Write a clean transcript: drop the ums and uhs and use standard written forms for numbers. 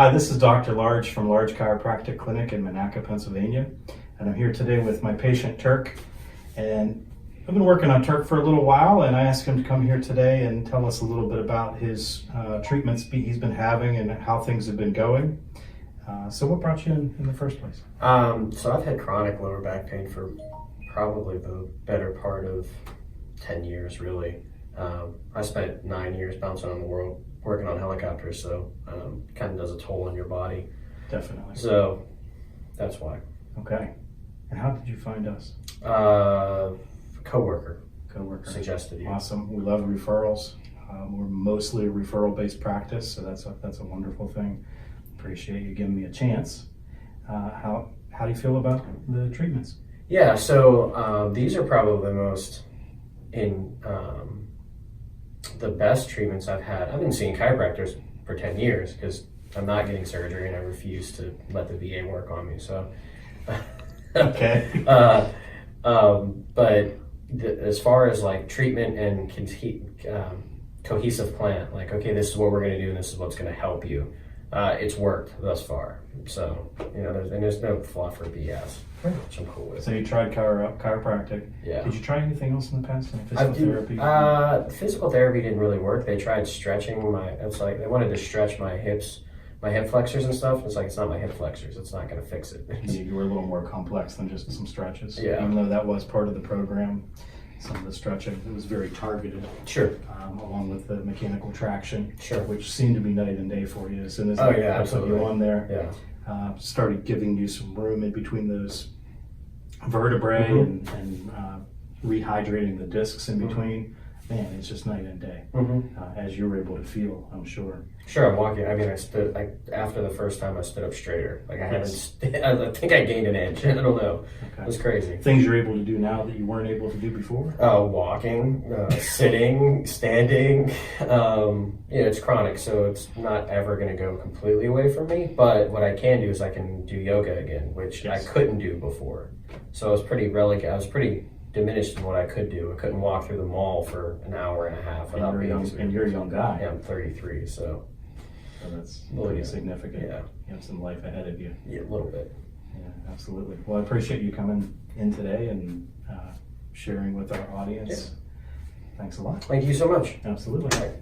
Hi, this is Dr. Large from Large Chiropractic Clinic in Monaca, Pennsylvania. And I'm here today with my patient Turk. And I've been working on Turk for a little while, and I asked him to come here today and tell us a little bit about his treatments he's been having and how things have been going. So what brought you in the first place? So I've had chronic lower back pain for probably the better part of 10 years, really. I spent 9 years bouncing around the world working on helicopters, so kind of does a toll on your body. Definitely. So that's why. Okay. And how did you find us? Coworker Suggested you. Awesome. We love referrals. We're mostly a referral-based practice, so that's a wonderful thing. Appreciate you giving me a chance. How do you feel about the treatments? Yeah, so these are probably the best treatments I've had. I've been seeing chiropractors for 10 years because I'm not getting surgery and I refuse to let the VA work on me. So, okay. But as far as like treatment and cohesive plan, like, okay, this is what we're going to do and this is what's going to help you. It's worked thus far. So, there's no fluff or BS, which I'm cool with. So you tried chiropractic. Yeah. Did you try anything else in the past? Any physical therapy? Physical therapy didn't really work. They tried stretching they wanted to stretch my hips, my hip flexors and stuff. It's like, it's not my hip flexors. It's not going to fix it. You were a little more complex than just some stretches. Yeah. Even though that was part of the program, some of the stretching, it was very targeted. Sure. Along with the mechanical traction, sure, which seemed to be night and day for you. As soon as I put you on there, yeah, started giving you some room in between those vertebrae and rehydrating the discs in between. Man, it's just night and day, as you were able to feel, I'm sure. Sure, I'm walking. I mean, after the first time I stood up straighter. Like I think I gained an inch. I don't know. Okay. It was crazy. Things you're able to do now that you weren't able to do before? Walking, sitting, standing. It's chronic, so it's not ever going to go completely away from me. But what I can do is I can do yoga again, which I couldn't do before. So I was pretty diminished in what I could do. I couldn't walk through the mall for an hour and a half without being. And you're a young guy. Yeah, I'm 33, so that's pretty significant. Yeah. You have some life ahead of you. Yeah, a little bit. Yeah, absolutely. Well, I appreciate you coming in today and sharing with our audience. Yeah. Thanks a lot. Thank you so much. Absolutely. All right.